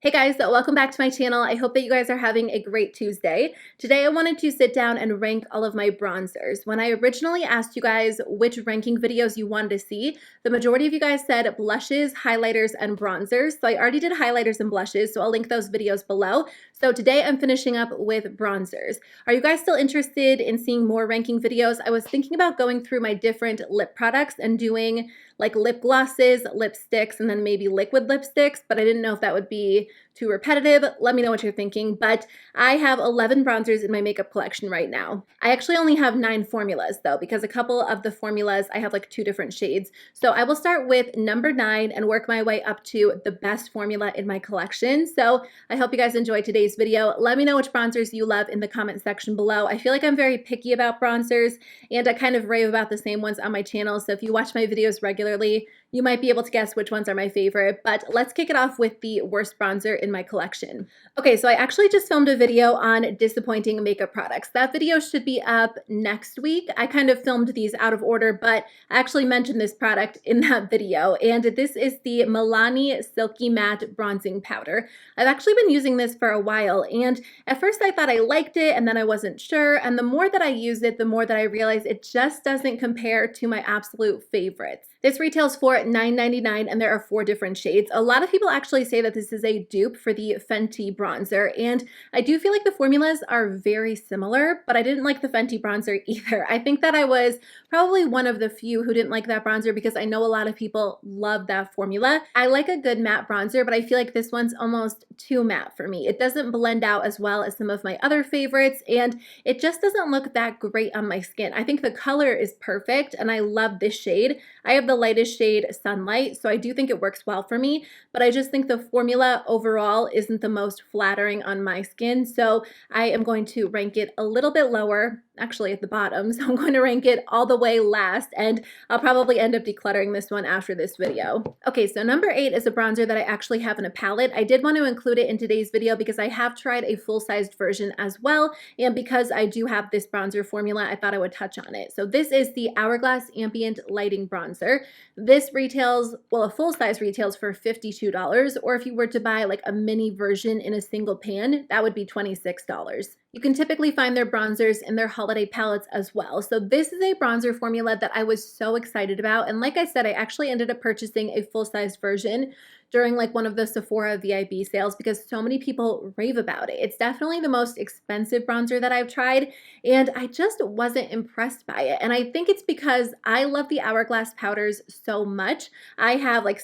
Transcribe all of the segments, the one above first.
Hey guys, welcome back to my channel. I hope that you guys are having a great Tuesday. Today I wanted to sit down and rank all of my bronzers. When I originally asked you guys which ranking videos you wanted to see, the majority of you guys said blushes, highlighters, and bronzers. So I already did highlighters and blushes, so I'll link those videos below. So today I'm finishing up with bronzers. Are you guys still interested in seeing more ranking videos? I was thinking about going through my different lip products and doing like lip glosses, lipsticks, and then maybe liquid lipsticks, but I didn't know if that would be too repetitive. Let me know what you're thinking, but I have 11 bronzers in my makeup collection right now. I actually only have 9 formulas though, because a couple of the formulas, I have like 2 different shades. So I will start with number 9 and work my way up to the best formula in my collection. So I hope you guys enjoyed today's video. Let me know which bronzers you love in the comment section below. I feel like I'm very picky about bronzers and I kind of rave about the same ones on my channel. So if you watch my videos regularly, you might be able to guess which ones are my favorite, but let's kick it off with the worst bronzer in my collection. Okay, so I actually just filmed a video on disappointing makeup products. That video should be up next week. I kind of filmed these out of order, but I actually mentioned this product in that video, and this is the Milani Silky Matte Bronzing Powder. I've actually been using this for a while, and at first I thought I liked it, and then I wasn't sure, and the more that I use it, the more that I realize it just doesn't compare to my absolute favorites. This retails for $9.99 and there are 4 different shades. A lot of people actually say that this is a dupe for the Fenty bronzer, and I do feel like the formulas are very similar, but I didn't like the Fenty bronzer either. I think that I was probably one of the few who didn't like that bronzer because I know a lot of people love that formula. I like a good matte bronzer, but I feel like this one's almost too matte for me. It doesn't blend out as well as some of my other favorites, and it just doesn't look that great on my skin. I think the color is perfect, and I love this shade. I have the lightest shade, Sunlight, so I do think it works well for me, but I just think the formula overall isn't the most flattering on my skin, so I am going to rank it a little bit lower, actually at the bottom, so I'm going to rank it all the way last, and I'll probably end up decluttering this one after this video. Okay, so number 8 is a bronzer that I actually have in a palette. I did want to include it in today's video because I have tried a full-sized version as well, and because I do have this bronzer formula, I thought I would touch on it. So this is the Hourglass Ambient Lighting Bronzer. This retails, well, a full size retails for $52, or if you were to buy like a mini version in a single pan, that would be $26. You can typically find their bronzers in their holiday palettes as well. So this is a bronzer formula that I was so excited about. And like I said, I actually ended up purchasing a full-size version during like one of the Sephora VIB sales because so many people rave about it. It's definitely the most expensive bronzer that I've tried, and I just wasn't impressed by it. And I think it's because I love the Hourglass powders so much. I have like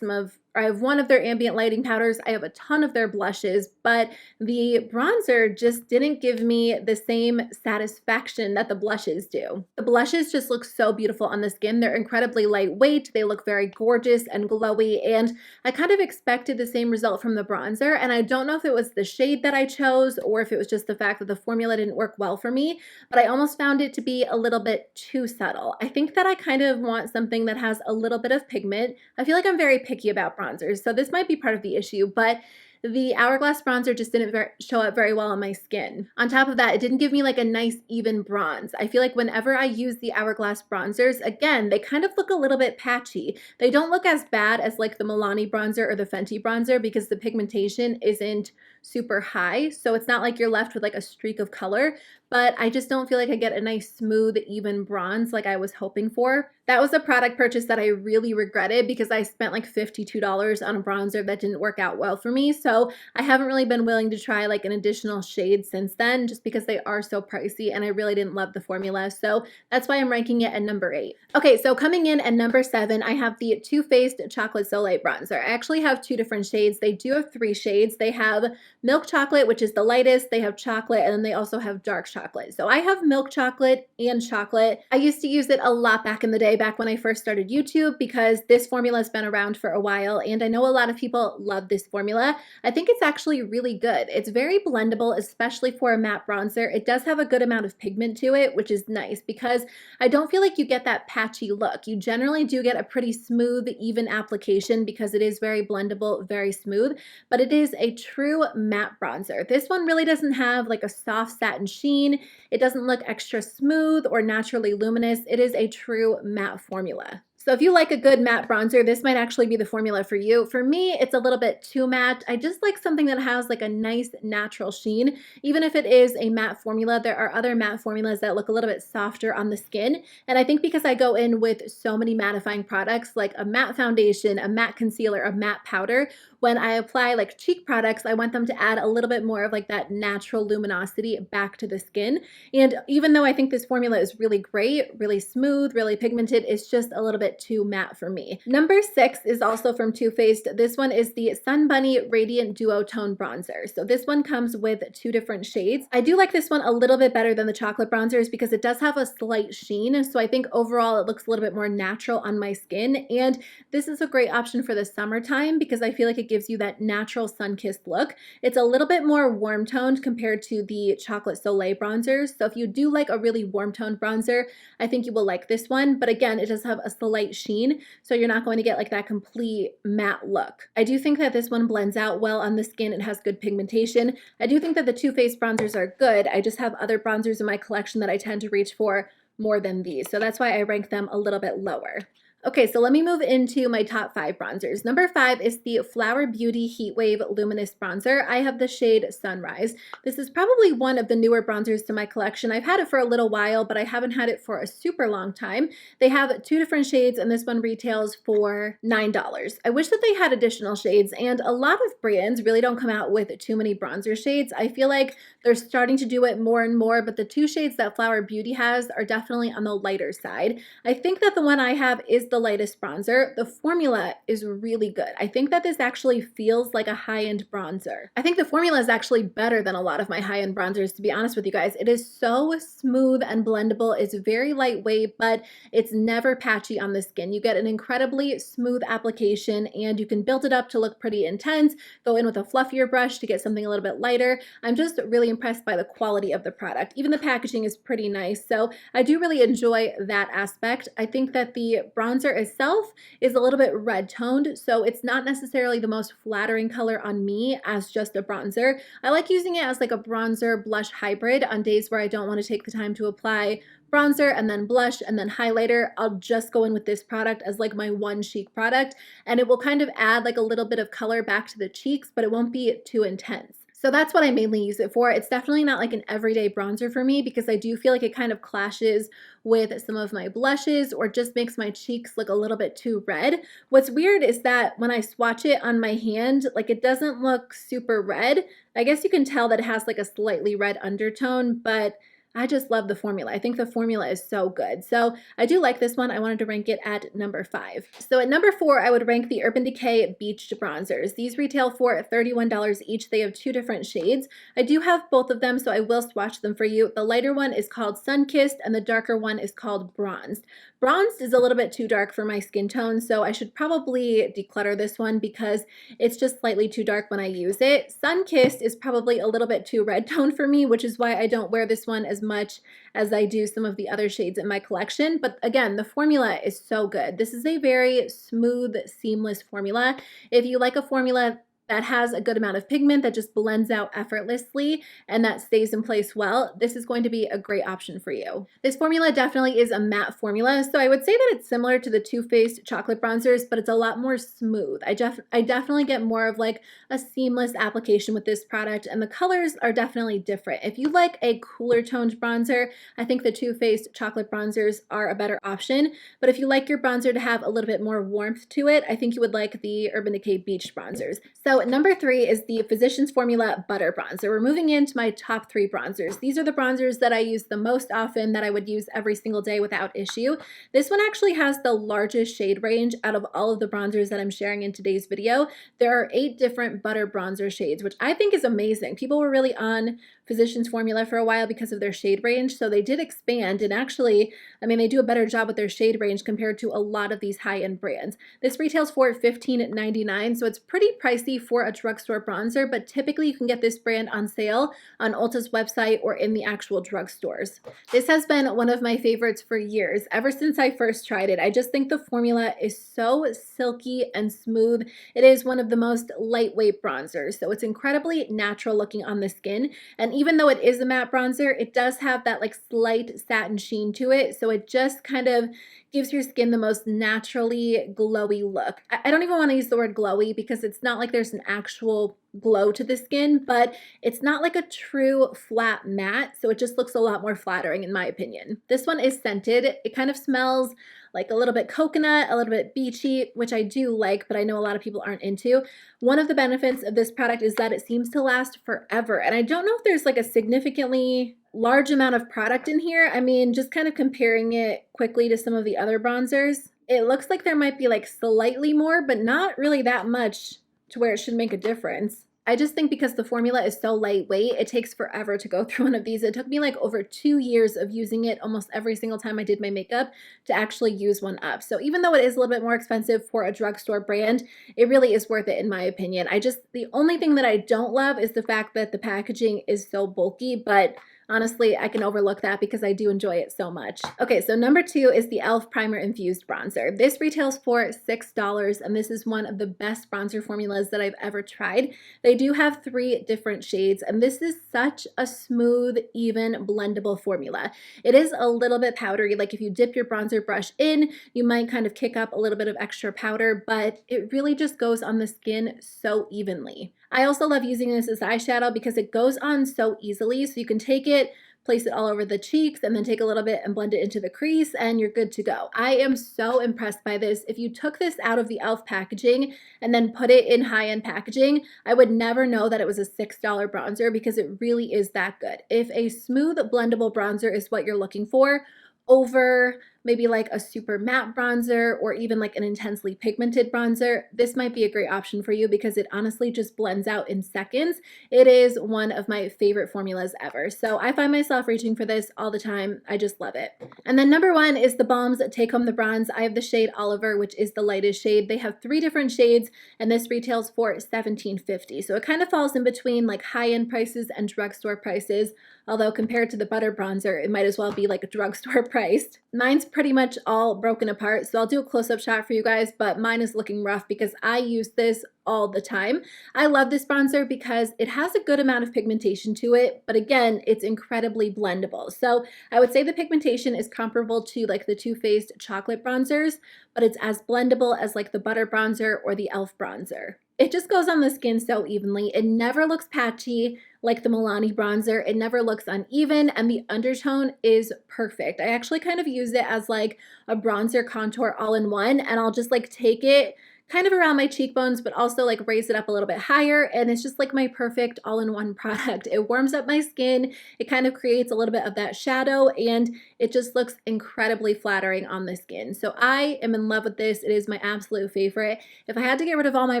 I have one of their ambient lighting powders. I have a ton of their blushes, but the bronzer just didn't give me the same satisfaction that the blushes do. The blushes just look so beautiful on the skin. They're incredibly lightweight. They look very gorgeous and glowy, and I kind of expected the same result from the bronzer, and I don't know if it was the shade that I chose or if it was just the fact that the formula didn't work well for me, but I almost found it to be a little bit too subtle. I think that I kind of want something that has a little bit of pigment. I feel like I'm very picky about bronzers, so this might be part of the issue, but the Hourglass bronzer just didn't show up very well on my skin. On top of that, it didn't give me like a nice even bronze. I feel like whenever I use the Hourglass bronzers, again, they kind of look a little bit patchy. They don't look as bad as like the Milani bronzer or the Fenty bronzer because the pigmentation isn't super high, so it's not like you're left with like a streak of color, but I just don't feel like I get a nice smooth even bronze like I was hoping for. That was a product purchase that I really regretted because I spent like $52 on a bronzer that didn't work out well for me, so I haven't really been willing to try like an additional shade since then just because they are so pricey and I really didn't love the formula, so that's why I'm ranking it at number 8. Okay, so coming in at number 7, I have the Too Faced Chocolate Soleil Bronzer. I actually have 2 different shades. They do have 3 shades. They have milk chocolate, which is the lightest, they have chocolate, and then they also have dark chocolate. So I have milk chocolate and chocolate. I used to use it a lot back in the day, back when I first started YouTube, because this formula has been around for a while, and I know a lot of people love this formula. I think it's actually really good. It's very blendable, especially for a matte bronzer. It does have a good amount of pigment to it, which is nice because I don't feel like you get that patchy look. You generally do get a pretty smooth, even application because it is very blendable, very smooth, but it is a true matte bronzer. This one really doesn't have like a soft satin sheen. It doesn't look extra smooth or naturally luminous. It is a true matte formula. So if you like a good matte bronzer, this might actually be the formula for you. For me, it's a little bit too matte. I just like something that has like a nice natural sheen. Even if it is a matte formula, there are other matte formulas that look a little bit softer on the skin. And I think because I go in with so many mattifying products like a matte foundation, a matte concealer, a matte powder, when I apply like cheek products, I want them to add a little bit more of like that natural luminosity back to the skin. And even though I think this formula is really great, really smooth, really pigmented, it's just a little bit too matte for me. Number 6 is also from Too Faced. This one is the Sun Bunny Radiant Duotone Bronzer. So this one comes with 2 different shades. I do like this one a little bit better than the chocolate bronzers because it does have a slight sheen. So I think overall it looks a little bit more natural on my skin. And this is a great option for the summertime because I feel like it gives you that natural sun-kissed look. It's a little bit more warm toned compared to the chocolate Soleil bronzers. So if you do like a really warm toned bronzer, I think you will like this one. But again, it does have a slight sheen, so you're not going to get like that complete matte look. I do think that this one blends out well on the skin. It has good pigmentation. I do think that the Too Faced bronzers are good. I just have other bronzers in my collection that I tend to reach for more than these. So that's why I rank them a little bit lower. Okay, so let me move into my top 5 bronzers. Number 5 is the Flower Beauty Heatwave Luminous Bronzer. I have the shade Sunrise. This is probably one of the newer bronzers to my collection. I've had it for a little while, but I haven't had it for a super long time. They have 2 different shades, and this one retails for $9. I wish that they had additional shades, and a lot of brands really don't come out with too many bronzer shades. I feel like they're starting to do it more and more, but the 2 shades that Flower Beauty has are definitely on the lighter side. I think that the one I have is the lightest bronzer. The formula is really good. I think that this actually feels like a high-end bronzer. I think the formula is actually better than a lot of my high-end bronzers, to be honest with you guys. It is so smooth and blendable. It's very lightweight, but it's never patchy on the skin. You get an incredibly smooth application, and you can build it up to look pretty intense, go in with a fluffier brush to get something a little bit lighter. I'm just really impressed by the quality of the product. Even the packaging is pretty nice, so I do really enjoy that aspect. I think that the bronzer itself is a little bit red toned, so it's not necessarily the most flattering color on me as just a bronzer. I like using it as like a bronzer blush hybrid on days where I don't want to take the time to apply bronzer and then blush and then highlighter. I'll just go in with this product as like my one cheek product, and it will kind of add like a little bit of color back to the cheeks, but it won't be too intense. So that's what I mainly use it for. It's definitely not like an everyday bronzer for me because I do feel like it kind of clashes with some of my blushes or just makes my cheeks look a little bit too red. What's weird is that when I swatch it on my hand, like it doesn't look super red. I guess you can tell that it has like a slightly red undertone, but I just love the formula. I think the formula is so good. So I do like this one. I wanted to rank it at number 5. So at number 4, I would rank the Urban Decay Beached Bronzers. These retail for $31 each. They have 2 different shades. I do have both of them, so I will swatch them for you. The lighter one is called Sunkissed, and the darker one is called Bronzed. Bronzed is a little bit too dark for my skin tone, so I should probably declutter this one because it's just slightly too dark when I use it. Sunkissed is probably a little bit too red tone for me, which is why I don't wear this one as much as I do some of the other shades in my collection. But again, the formula is so good. This is a very smooth, seamless formula. If you like a formula that has a good amount of pigment that just blends out effortlessly and that stays in place well, this is going to be a great option for you. This formula definitely is a matte formula, so I would say that it's similar to the Too Faced chocolate bronzers, but it's a lot more smooth. I definitely get more of like a seamless application with this product, and the colors are definitely different. If you like a cooler toned bronzer, I think the Too Faced chocolate bronzers are a better option, but if you like your bronzer to have a little bit more warmth to it, I think you would like the Urban Decay Beached bronzers. So number 3 is the Physicians Formula Butter Bronzer. We're moving into my top 3 bronzers. These are the bronzers that I use the most often, that I would use every single day without issue. This one actually has the largest shade range out of all of the bronzers that I'm sharing in today's video. There are 8 different butter bronzer shades, which I think is amazing. People were really on Physicians Formula for a while because of their shade range, so they did expand, and actually, I mean, they do a better job with their shade range compared to a lot of these high-end brands. This retails for $15.99, so it's pretty pricey for a drugstore bronzer, but typically you can get this brand on sale on Ulta's website or in the actual drugstores. This has been one of my favorites for years, ever since I first tried it. I just think the formula is so silky and smooth. It is one of the most lightweight bronzers, so it's incredibly natural looking on the skin, and even though it is a matte bronzer, it does have that like slight satin sheen to it, so it just kind of gives your skin the most naturally glowy look. I don't even want to use the word glowy because it's not like there's an actual glow to the skin, but it's not like a true flat matte, so it just looks a lot more flattering in my opinion. This one is scented. It kind of smells like a little bit coconut, a little bit beachy, which I do like, but I know a lot of people aren't into. One of the benefits of this product is that it seems to last forever, and I don't know if there's like a significantly large amount of product in here. I mean, just kind of comparing it quickly to some of the other bronzers, it looks like there might be like slightly more, but not really that much to where it should make a difference. I just think because the formula is so lightweight, it takes forever to go through one of these. It took me like over 2 years of using it almost every single time I did my makeup to actually use one up. So even though it is a little bit more expensive for a drugstore brand, it really is worth it in my opinion. The only thing that I don't love is the fact that the packaging is so bulky, but honestly, I can overlook that because I do enjoy it so much. Okay, so number 2 is the e.l.f. Primer Infused Bronzer. This retails for $6, and this is one of the best bronzer formulas that I've ever tried. They do have 3 different shades, and this is such a smooth, even, blendable formula. It is a little bit powdery, like if you dip your bronzer brush in, you might kind of kick up a little bit of extra powder, but it really just goes on the skin so evenly. I also love using this as eyeshadow because it goes on so easily, so you can take it, place it all over the cheeks, and then take a little bit and blend it into the crease, and you're good to go. I am so impressed by this. If you took this out of the e.l.f. packaging and then put it in high-end packaging, I would never know that it was a $6 bronzer because it really is that good. If a smooth, blendable bronzer is what you're looking for, over maybe like a super matte bronzer or even like an intensely pigmented bronzer, this might be a great option for you because it honestly just blends out in seconds. It is one of my favorite formulas ever. So I find myself reaching for this all the time. I just love it. And then number 1 is theBalm's Take Home the Bronze. I have the shade Oliver, which is the lightest shade. They have 3 different shades, and this retails for $17.50. So it kind of falls in between like high-end prices and drugstore prices, although compared to the butter bronzer, it might as well be like a drugstore priced. Mine's pretty much all broken apart, so I'll do a close-up shot for you guys, but mine is looking rough because I use this all the time. I love this bronzer because it has a good amount of pigmentation to it, but again, it's incredibly blendable. So I would say the pigmentation is comparable to like the Too Faced chocolate bronzers, but it's as blendable as like the butter bronzer or the e.l.f. bronzer. It just goes on the skin so evenly. It never looks patchy like the Milani bronzer. It never looks uneven, and the undertone is perfect. I actually kind of use it as like a bronzer contour all in one, and I'll just like take it kind of around my cheekbones, but also like raise it up a little bit higher. And it's just like my perfect all-in-one product. It warms up my skin. It kind of creates a little bit of that shadow, and it just looks incredibly flattering on the skin. So I am in love with this. It is my absolute favorite. If I had to get rid of all my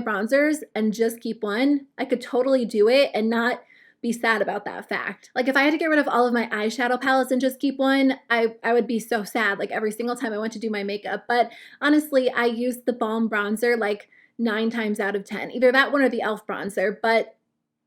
bronzers and just keep one, I could totally do it and not be sad about that fact. Like if I had to get rid of all of my eyeshadow palettes and just keep one, I would be so sad like every single time I went to do my makeup. But honestly, I used the Balm bronzer like 9 times out of 10, either that one or the e.l.f. bronzer, but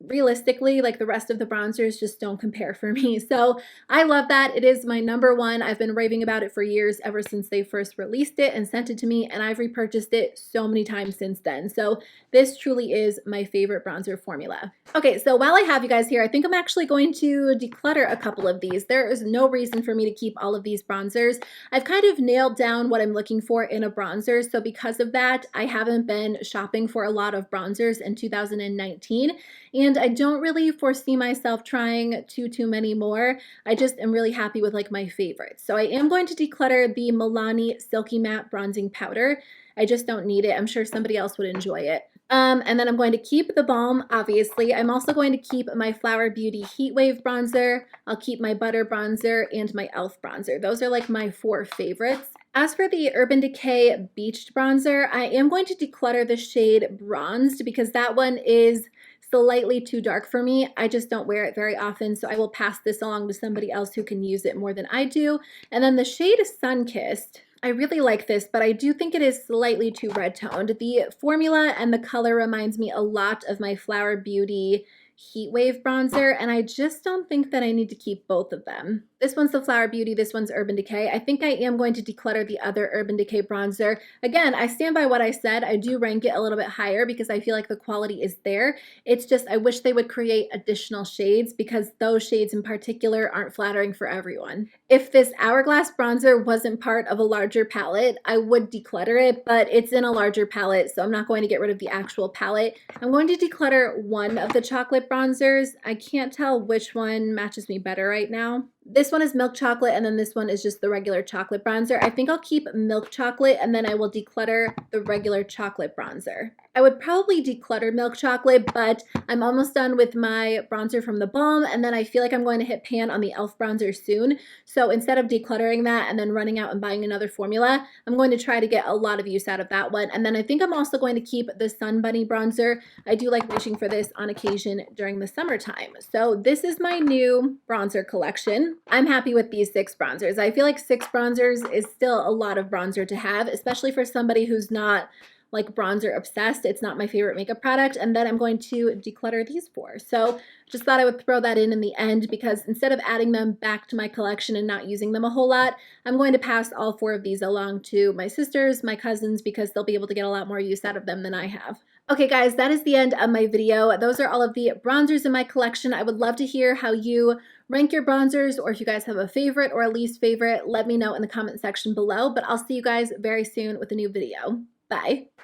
realistically, like the rest of the bronzers just don't compare for me. So I love that. It is my number 1. I've been raving about it for years, ever since they first released it and sent it to me, and I've repurchased it so many times since then. So this truly is my favorite bronzer formula. Okay, so while I have you guys here, I think I'm actually going to declutter a couple of these. There is no reason for me to keep all of these bronzers. I've kind of nailed down what I'm looking for in a bronzer, so because of that, I haven't been shopping for a lot of bronzers in 2019, and I don't really foresee myself trying too many more. I just am really happy with like my favorites. So I am going to declutter the Milani Silky Matte Bronzing Powder. I just don't need it. I'm sure somebody else would enjoy it. And then I'm going to keep the balm, obviously. I'm also going to keep my Flower Beauty Heatwave bronzer. I'll keep my Butter bronzer and my e.l.f. bronzer. Those are like my 4 favorites. As for the Urban Decay Beached bronzer, I am going to declutter the shade Bronzed because that one is slightly too dark for me. I just don't wear it very often, so I will pass this along to somebody else who can use it more than I do. And then the shade Sunkissed, I really like this, but I do think it is slightly too red toned. The formula and the color reminds me a lot of my Flower Beauty Heatwave bronzer, and I just don't think that I need to keep both of them. This one's the Flower Beauty, this one's Urban Decay. I think I am going to declutter the other Urban Decay bronzer. Again, I stand by what I said. I do rank it a little bit higher because I feel like the quality is there. It's just I wish they would create additional shades because those shades in particular aren't flattering for everyone. If this Hourglass bronzer wasn't part of a larger palette, I would declutter it, but it's in a larger palette, so I'm not going to get rid of the actual palette. I'm going to declutter one of the chocolate bronzers. I can't tell which one matches me better right now. This one is milk chocolate, and then this one is just the regular chocolate bronzer. I think I'll keep milk chocolate, and then I will declutter the regular chocolate bronzer. I would probably declutter milk chocolate, but I'm almost done with my bronzer from theBalm, and then I feel like I'm going to hit pan on the e.l.f. bronzer soon. So instead of decluttering that and then running out and buying another formula, I'm going to try to get a lot of use out of that one. And then I think I'm also going to keep the Sun Bunny bronzer. I do like reaching for this on occasion during the summertime. So this is my new bronzer collection. I'm happy with these 6 bronzers. I feel like 6 bronzers is still a lot of bronzer to have, especially for somebody who's not like bronzer obsessed. It's not my favorite makeup product. And then I'm going to declutter these 4. So just thought I would throw that in the end because instead of adding them back to my collection and not using them a whole lot, I'm going to pass all 4 of these along to my sisters, my cousins, because they'll be able to get a lot more use out of them than I have. Okay guys, that is the end of my video. Those are all of the bronzers in my collection. I would love to hear how you rank your bronzers, or if you guys have a favorite or a least favorite, let me know in the comment section below. But I'll see you guys very soon with a new video. Bye.